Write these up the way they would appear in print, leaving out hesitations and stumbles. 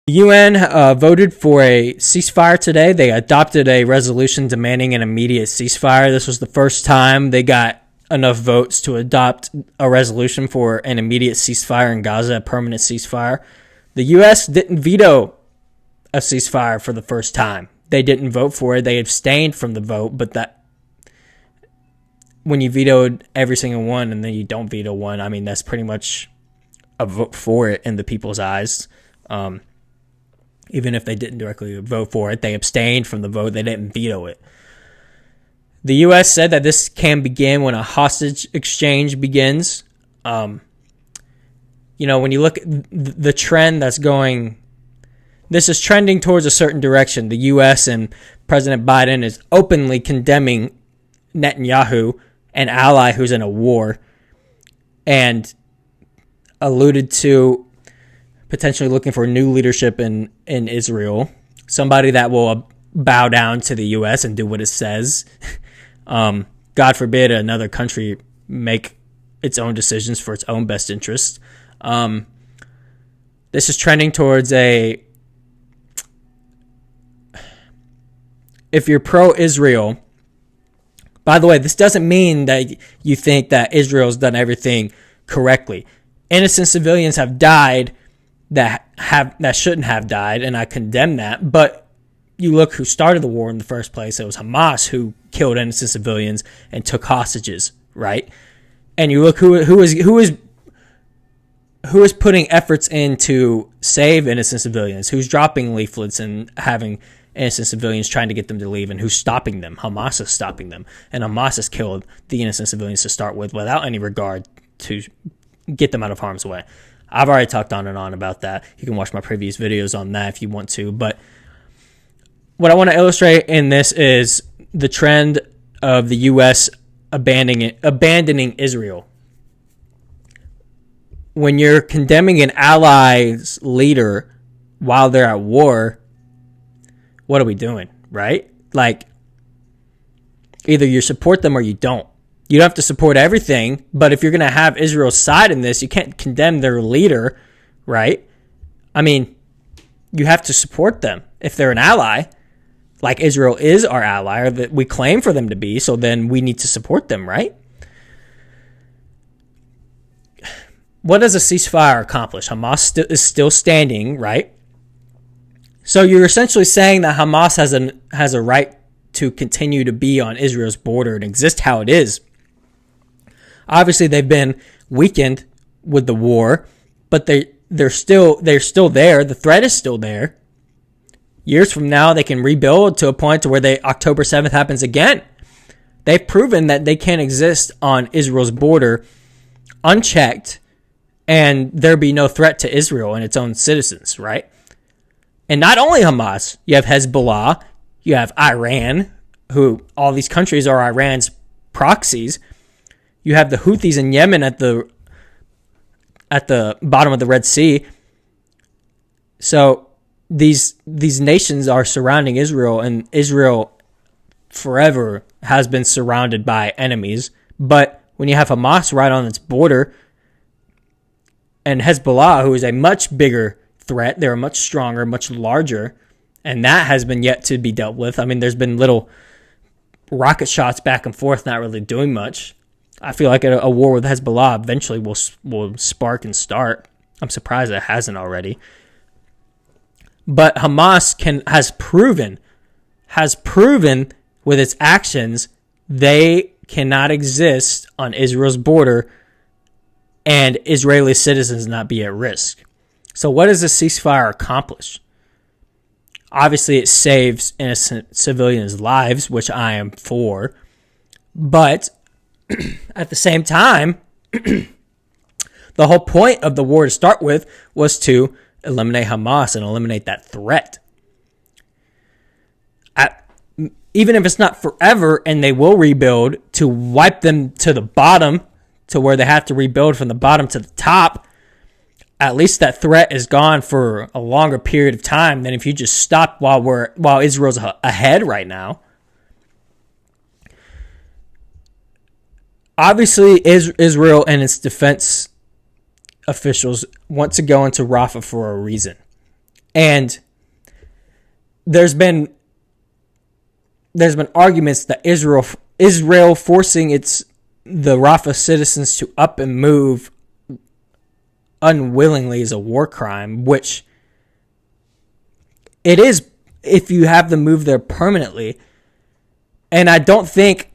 The UN voted for a ceasefire today. They adopted a resolution demanding an immediate ceasefire. This was the first time they got enough votes to adopt a resolution for an immediate ceasefire in Gaza, a permanent ceasefire. The U.S. didn't veto a ceasefire for the first time. They didn't vote for it. They abstained from the vote, but that when you vetoed every single one and then you don't veto one, I mean, that's pretty much a vote for it in the people's eyes. Even if they didn't directly vote for it, they abstained from the vote. They didn't veto it. The U.S. said that this can begin when a hostage exchange begins. When you look at the trend that's going, this is trending towards a certain direction. The U.S. and President Biden is openly condemning Netanyahu, an ally who's in a war, and alluded to potentially looking for new leadership in Israel, somebody that will bow down to the U.S. and do what it says. God forbid another country make its own decisions for its own best interest. This is trending towards if you're pro-Israel, by the way, this doesn't mean that you think that Israel's done everything correctly. Innocent civilians have died that shouldn't have died, and I condemn that. But you look who started the war in the first place. It was Hamas who killed innocent civilians and took hostages, right? And you look who is putting efforts in to save innocent civilians, who's dropping leaflets and having innocent civilians trying to get them to leave, and who's stopping them. Hamas is stopping them, and Hamas has killed the innocent civilians to start with without any regard to get them out of harm's way. I've already talked on and on about that. You can watch my previous videos on that if you want to. But what I want to illustrate in this is the trend of the U.S. abandoning Israel. When you're condemning an ally's leader while they're at war, what are we doing, right? Like, either you support them or you don't. You don't have to support everything, but if you're going to have Israel's side in this, you can't condemn their leader, right? I mean, you have to support them if they're an ally, like Israel is our ally, or that we claim for them to be, so then we need to support them, right? What does a ceasefire accomplish? Hamas is still standing, right? So you're essentially saying that Hamas has a right to continue to be on Israel's border and exist how it is. Obviously, they've been weakened with the war, but they're still there. The threat is still there. Years from now, they can rebuild to a point to where October 7th happens again. They've proven that they can exist on Israel's border unchecked, and there be no threat to Israel and its own citizens, right? And not only Hamas, you have Hezbollah, you have Iran, who all these countries are Iran's proxies. You have the Houthis in Yemen at the bottom of the Red Sea. So these nations are surrounding Israel, and Israel forever has been surrounded by enemies. But when you have Hamas right on its border, and Hezbollah, who is a much bigger threat, they're much stronger, much larger, and that has been yet to be dealt with. I mean, there's been little rocket shots back and forth, not really doing much. I feel like a war with Hezbollah eventually will spark and start. I'm surprised it hasn't already. But Hamas has proven with its actions they cannot exist on Israel's border and Israeli citizens not be at risk. So what does a ceasefire accomplish? Obviously, it saves innocent civilians' lives, which I am for. But at the same time, the whole point of the war to start with was to eliminate Hamas and eliminate that threat. Even if it's not forever and they will rebuild, to wipe them to the bottom to where they have to rebuild from the bottom to the top, at least that threat is gone for a longer period of time than if you just stop while Israel's ahead right now. Obviously, Israel and its defense officials want to go into Rafah for a reason. And there's been arguments that Israel forcing the Rafah citizens to up and move unwillingly is a war crime, which it is if you have them move there permanently. And I don't think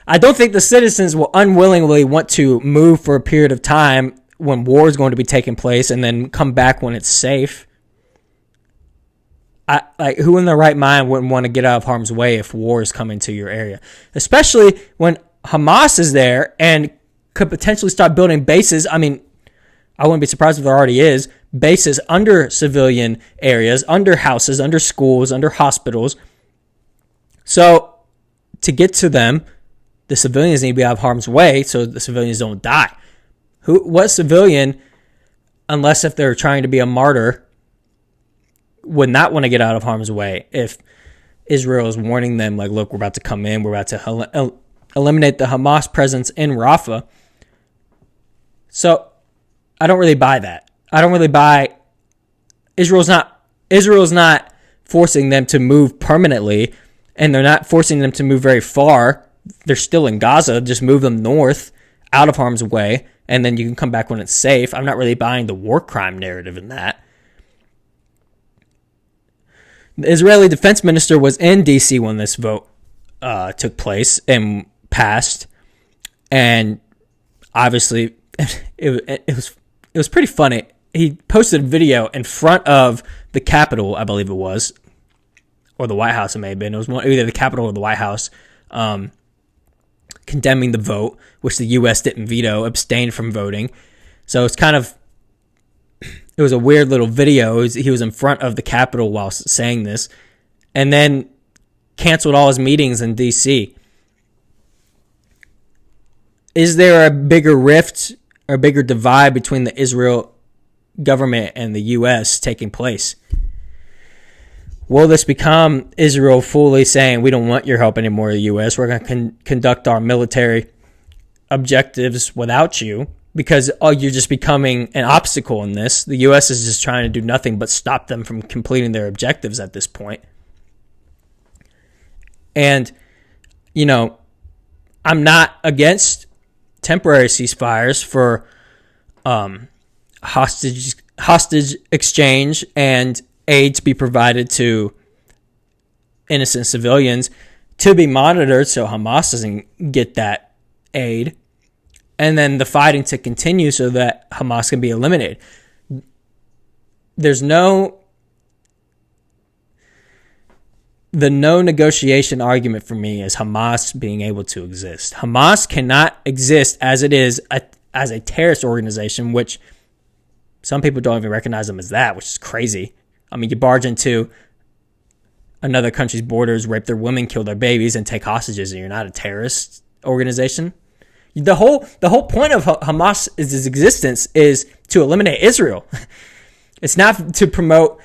the citizens will unwillingly want to move for a period of time when war is going to be taking place and then come back when it's safe. Who in their right mind wouldn't want to get out of harm's way if war is coming to your area? Especially when Hamas is there and could potentially start building bases. I mean, I wouldn't be surprised if there already is bases under civilian areas, under houses, under schools, under hospitals. So to get to them, the civilians need to be out of harm's way so the civilians don't die. What civilian, unless if they're trying to be a martyr, would not want to get out of harm's way if Israel is warning them, like, look, we're about to come in, we're about to eliminate the Hamas presence in Rafah. So I don't really buy that. I don't really buy Israel's not forcing them to move permanently, and they're not forcing them to move very far. They're still in Gaza. Just move them north, out of harm's way, and then you can come back when it's safe. I'm not really buying the war crime narrative in that. The Israeli defense minister was in D.C. when this vote took place and passed, and obviously it was pretty funny. He posted a video in front of the Capitol, I believe it was, or the White House. It may have been. It was either the Capitol or the White House, condemning the vote, which the U.S. didn't veto, abstained from voting. So it was a weird little video. He was in front of the Capitol while saying this, and then canceled all his meetings in D.C. Is there a bigger rift or bigger divide between the Israel government and the U.S. taking place? Will this become Israel fully saying, we don't want your help anymore, the U.S.? We're going to conduct our military objectives without you, because you're just becoming an obstacle in this. The U.S. is just trying to do nothing but stop them from completing their objectives at this point. And, I'm not against temporary ceasefires for hostage exchange and aid to be provided to innocent civilians to be monitored so Hamas doesn't get that aid, and then the fighting to continue so that Hamas can be eliminated. There's no negotiation argument for me is Hamas being able to exist. Hamas cannot exist as it is as a terrorist organization, which some people don't even recognize them as that, which is crazy. I mean, you barge into another country's borders, rape their women, kill their babies, and take hostages, and you're not a terrorist organization. The whole point of Hamas's existence is to eliminate Israel. It's not to promote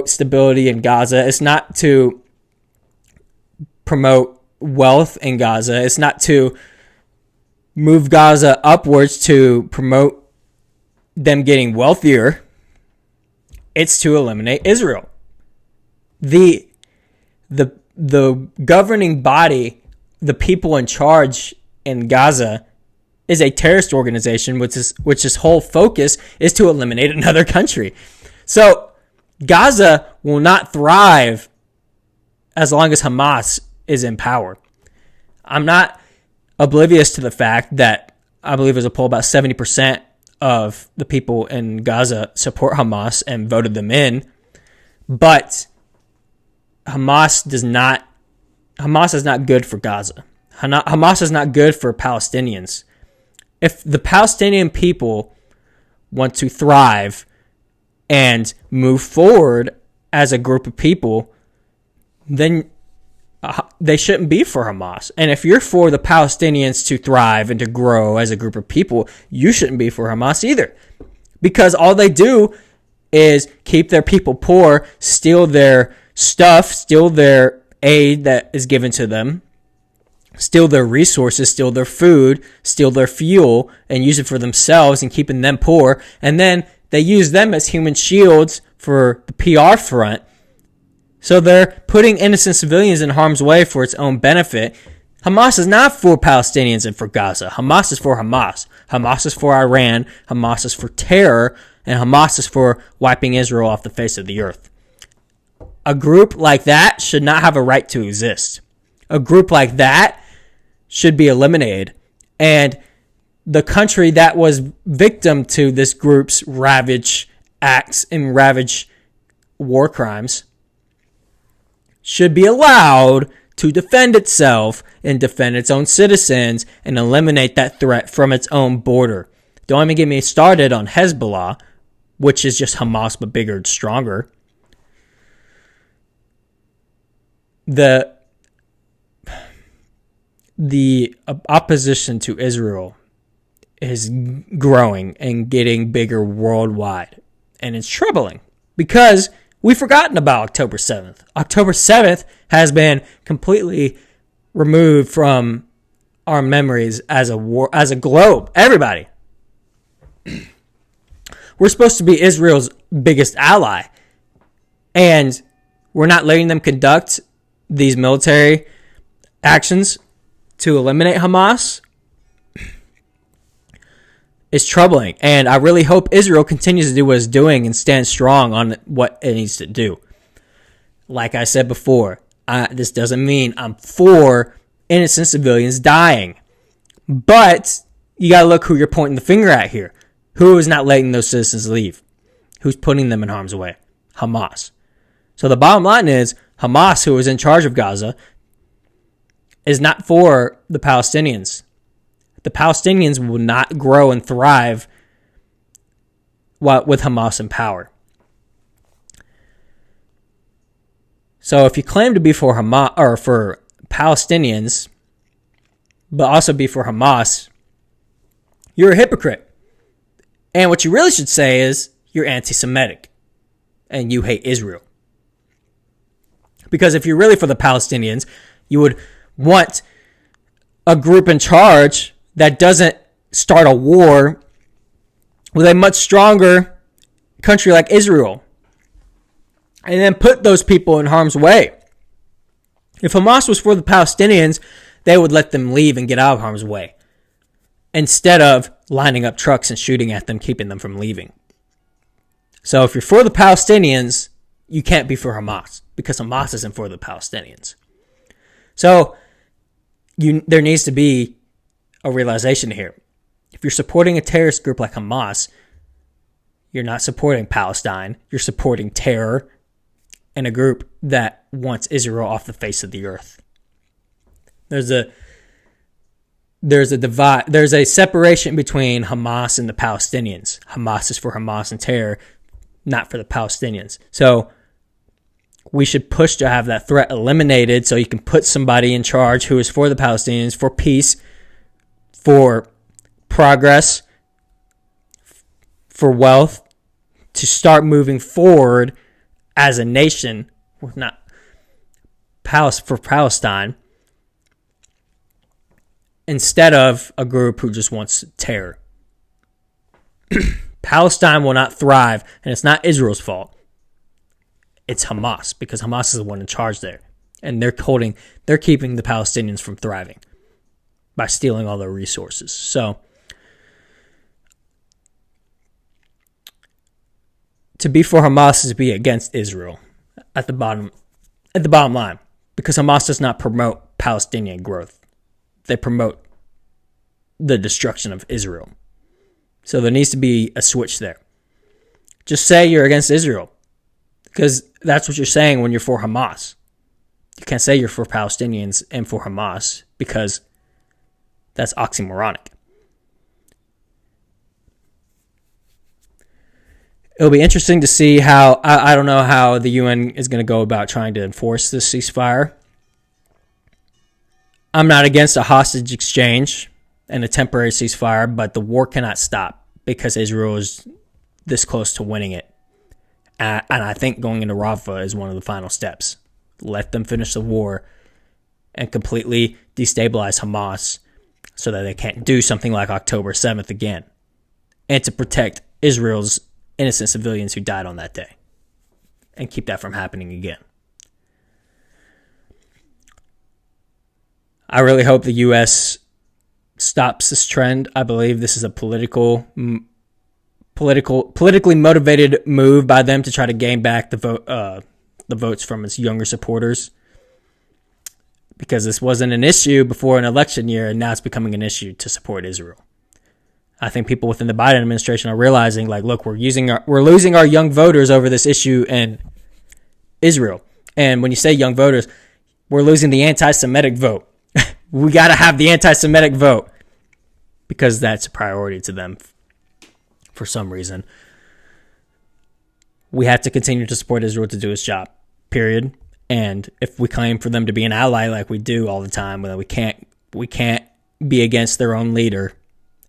stability in Gaza. It's not to promote wealth in Gaza. It's not to move Gaza upwards to promote them getting wealthier. It's to eliminate Israel. The governing body, the people in charge in Gaza, is a terrorist organization, which its whole focus is to eliminate another country. So Gaza will not thrive as long as Hamas is in power. I'm not oblivious to the fact that I believe there's a poll about 70% of the people in Gaza support Hamas and voted them in, but Hamas is not good for Gaza. Hamas is not good for Palestinians. If the Palestinian people want to thrive and move forward as a group of people, then they shouldn't be for Hamas. And if you're for the Palestinians to thrive and to grow as a group of people, you shouldn't be for Hamas either. Because all they do is keep their people poor, steal their stuff, steal their aid that is given to them, steal their resources, steal their food, steal their fuel, and use it for themselves and keeping them poor. And then They use them as human shields for the PR front. So they're putting innocent civilians in harm's way for its own benefit. Hamas is not for Palestinians and for Gaza. Hamas is for Hamas. Hamas is for Iran. Hamas is for terror. And Hamas is for wiping Israel off the face of the earth. A group like that should not have a right to exist. A group like that should be eliminated. And the country that was victim to this group's ravage acts and ravage war crimes should be allowed to defend itself and defend its own citizens and eliminate that threat from its own border. Don't even get me started on Hezbollah, which is just Hamas but bigger and stronger. The opposition to Israel is growing and getting bigger worldwide. And it's troubling because we've forgotten about October 7th. October 7th has been completely removed from our memories as a war, as a globe. Everybody. We're supposed to be Israel's biggest ally. And we're not letting them conduct these military actions to eliminate Hamas. It's troubling. And I really hope Israel continues to do what it's doing and stand strong on what it needs to do. Like I said before, this doesn't mean I'm for innocent civilians dying. But you got to look who you're pointing the finger at here. Who is not letting those citizens leave? Who's putting them in harm's way? Hamas. So the bottom line is Hamas, who is in charge of Gaza, is not for the Palestinians. The Palestinians will not grow and thrive with Hamas in power. So if you claim to be for Hamas or for Palestinians, but also be for Hamas, you're a hypocrite. And what you really should say is you're anti-Semitic and you hate Israel. Because if you're really for the Palestinians, you would want a group in charge that doesn't start a war with a much stronger country like Israel and then put those people in harm's way. If Hamas was for the Palestinians, they would let them leave and get out of harm's way instead of lining up trucks and shooting at them, keeping them from leaving. So if you're for the Palestinians, you can't be for Hamas because Hamas isn't for the Palestinians. So there needs to be a realization here. If you're supporting a terrorist group like Hamas, you're not supporting Palestine. You're supporting terror and a group that wants Israel off the face of the earth. There's a divide. There's a separation between Hamas and the Palestinians. Hamas is for Hamas and terror, not for the Palestinians. So we should push to have that threat eliminated so you can put somebody in charge who is for the Palestinians, for peace, for progress, for wealth, to start moving forward as a nation, not for Palestine, instead of a group who just wants terror. Palestine will not thrive, and it's not Israel's fault. It's Hamas, because Hamas is the one in charge there. And they're keeping the Palestinians from thriving by stealing all their resources. So to be for Hamas is to be against Israel at the bottom line, because Hamas does not promote Palestinian growth. They promote the destruction of Israel. So there needs to be a switch there. Just say you're against Israel, because that's what you're saying when you're for Hamas. You can't say you're for Palestinians and for Hamas, because that's oxymoronic. It'll be interesting to see how, I don't know how the UN is going to go about trying to enforce this ceasefire. I'm not against a hostage exchange and a temporary ceasefire, but the war cannot stop because Israel is this close to winning it. And I think going into Rafah is one of the final steps. Let them finish the war and completely destabilize Hamas so that they can't do something like October 7th again. And to protect Israel's innocent civilians who died on that day and keep that from happening again. I really hope the U.S. stops this trend. I believe this is a politically motivated move by them to try to gain back the votes from its younger supporters, because this wasn't an issue before an election year, and now it's becoming an issue to support Israel. I think people within the Biden administration are realizing, like, look, we're losing our young voters over this issue in Israel. And when you say young voters, we're losing the anti-Semitic vote. We got to have the anti-Semitic vote because that's a priority to them for some reason. We have to continue to support Israel to do its job, period. And if we claim for them to be an ally like we do all the time, then we can't be against their own leader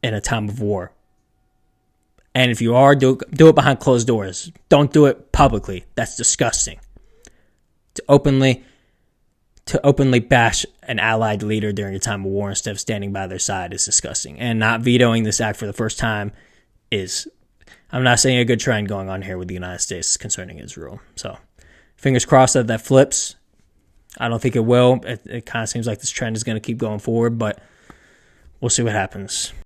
in a time of war. And if you are, do it behind closed doors. Don't do it publicly. That's disgusting. To openly bash an allied leader during a time of war instead of standing by their side is disgusting. And not vetoing this act for the first time is, I'm not saying, a good trend going on here with the United States concerning Israel. So fingers crossed that flips. I don't think it will. It kind of seems like this trend is going to keep going forward, but we'll see what happens.